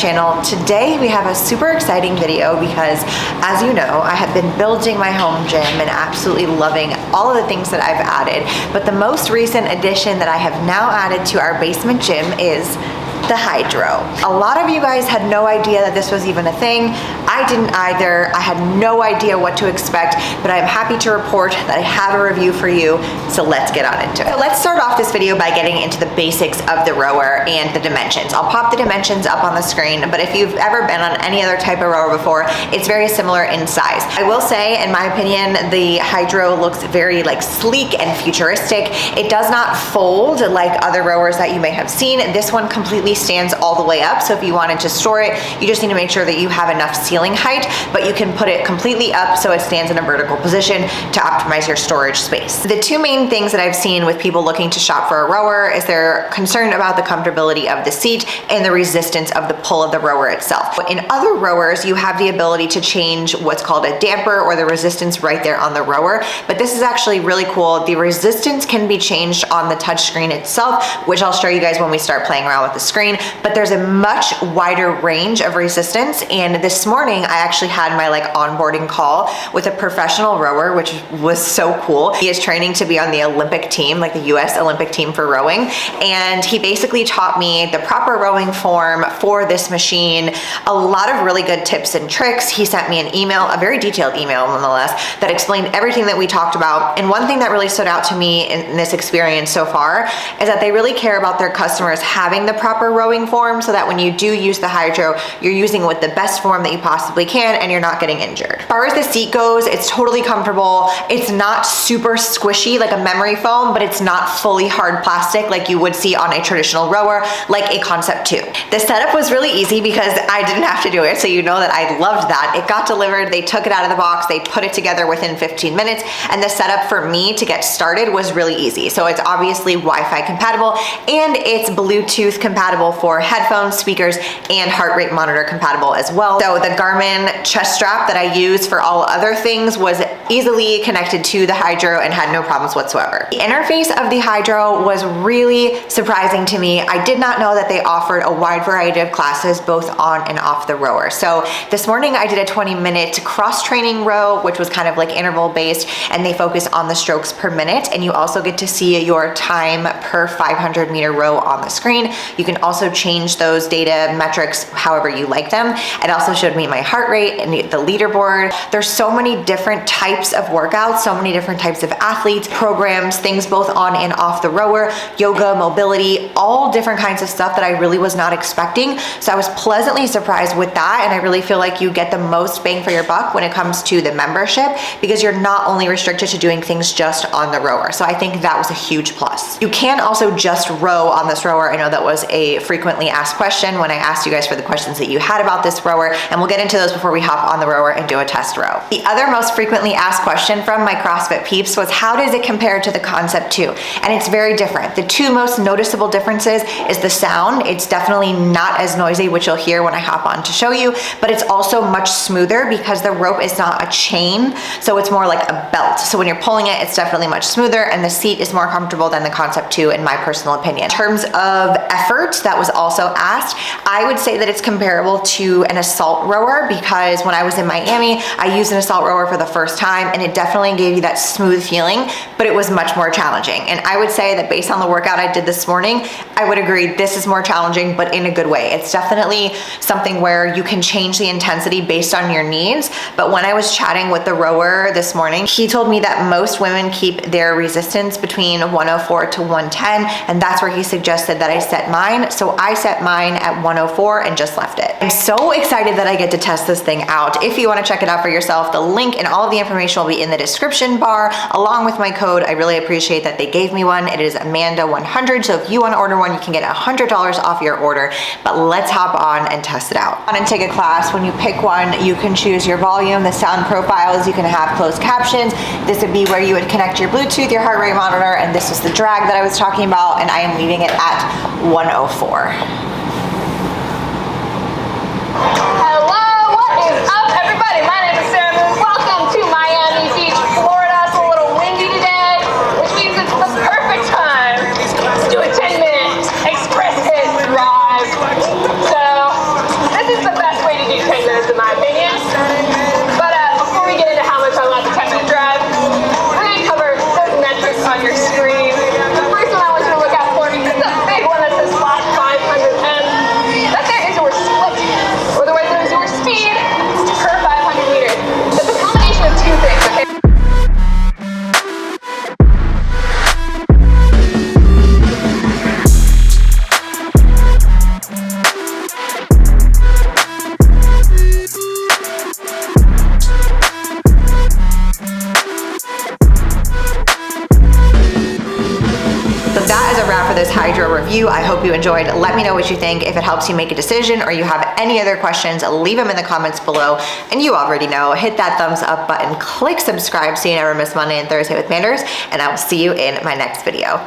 channel. Today we have a super exciting video because, as you know, I have been building my home gym and absolutely loving all of the things that I've added. But the most recent addition that I have now added to our basement gym is the HYDROW. A lot of you guys had no idea that this was even a thing. I didn't either. I had no idea what to expect, but I'm happy to report that I have a review for you, so let's get on into it. So let's start off this video by getting into the basics of the ROWER and the dimensions. I'll pop the dimensions up on the screen, but if you've ever been on any other type of ROWER before, it's very similar in size. I will say, in my opinion, the HYDROW looks very sleek and futuristic. It does not fold like other ROWERs that you may have seen. This one completely stands all the way up, so if you wanted to store it, you just need to make sure that you have enough ceiling height, but you can put it completely up so it stands in a vertical position to optimize your storage space. The two main things that I've seen with people looking to shop for a ROWER is they're concerned about the comfortability of the seat and the resistance of the pull of the ROWER itself. In other ROWERs, you have the ability to change what's called a damper or the resistance right there on the ROWER, but this is actually really cool. The resistance can be changed on the touchscreen itself, which I'll show you guys when we start playing around with the screen. But there's a much wider range of resistance, and this morning I actually had my onboarding call with a professional rower, which was so cool. He is training to be on the Olympic team, the US Olympic team for rowing, and he basically taught me the proper rowing form for this machine, a lot of really good tips and tricks. He sent me an email, a very detailed email nonetheless, that explained everything that we talked about. And one thing that really stood out to me in this experience so far is that they really care about their customers having the proper rowing form, so that when you do use the HYDROW, you're using it with the best form that you possibly can and you're not getting injured. As far as the seat goes, it's totally comfortable. It's not super squishy like a memory foam, but it's not fully hard plastic like you would see on a traditional rower, like a Concept 2. The setup was really easy because I didn't have to do it, so you know that I loved that. It got delivered, they took it out of the box, they put it together within 15 minutes, and the setup for me to get started was really easy. So it's obviously Wi-Fi compatible, and it's Bluetooth compatible for headphones, speakers, and heart rate monitor compatible as well. So the Garmin chest strap that I use for all other things was easily connected to the HYDROW and had no problems whatsoever. The interface of the HYDROW was really surprising to me. I did not know that they offered a wide variety of classes both on and off the ROWER. So this morning I did a 20-minute cross-training row, which was kind of interval based, and they focus on the strokes per minute, and you also get to see your time per 500-meter row on the screen. You can also change those data metrics however you like them. It also showed me my heart rate and the leaderboard. There's so many different types of workouts, so many different types of athletes, programs, things both on and off the ROWER, yoga, mobility, all different kinds of stuff that I really was not expecting. So I was pleasantly surprised with that, and I really feel like you get the most bang for your buck when it comes to the membership, because you're not only restricted to doing things just on the ROWER. So I think that was a huge plus. You can also just row on this ROWER. I know that was a frequently asked question when I asked you guys for the questions that you had about this ROWER, and we'll get into those before we hop on the ROWER and do a test row. The other most frequently asked question from my CrossFit peeps was, how does it compare to the Concept 2? And it's very different. The two most noticeable differences is the sound. It's definitely not as noisy, which you'll hear when I hop on to show you, but it's also much smoother because the rope is not a chain, so it's more like a belt. So when you're pulling it, it's definitely much smoother, and the seat is more comfortable than the Concept 2 in my personal opinion. In terms of effort, that was also asked, I would say that it's comparable to an assault rower, because when I was in Miami, I used an assault rower for the first time, and it definitely gave you that smooth feeling, but it was much more challenging. And I would say that based on the workout I did this morning, I would agree this is more challenging, but in a good way. It's definitely something where you can change the intensity based on your needs. But when I was chatting with the rower this morning, he told me that most women keep their resistance between 104 to 110, and that's where he suggested that I set mine. So I set mine at 104 and just left it. I'm so excited that I get to test this thing out. If you want to check it out for yourself, the link and all of the information will be in the description bar, along with my code. I really appreciate that they gave me one. It is Amanda100, so if you want to order one, you can get $100 off your order. But let's hop on and test it out. On and take a class, when you pick one, you can choose your volume, the sound profiles, you can have closed captions. This would be where you would connect your Bluetooth, your heart rate monitor, and this was the drag that I was talking about, and I am leaving it at 104. Hello, what is up, everybody? My name is Sarah Moon. Welcome to Miami Beach, Florida. It's a little windy today, which means it's the perfect time to do a 10-minute express hit drive. So this HYDROW review. I hope you enjoyed. Let me know what you think. If it helps you make a decision or you have any other questions, leave them in the comments below. And you already know, hit that thumbs up button, click subscribe so you never miss Monday and Thursday with Manders, and I will see you in my next video.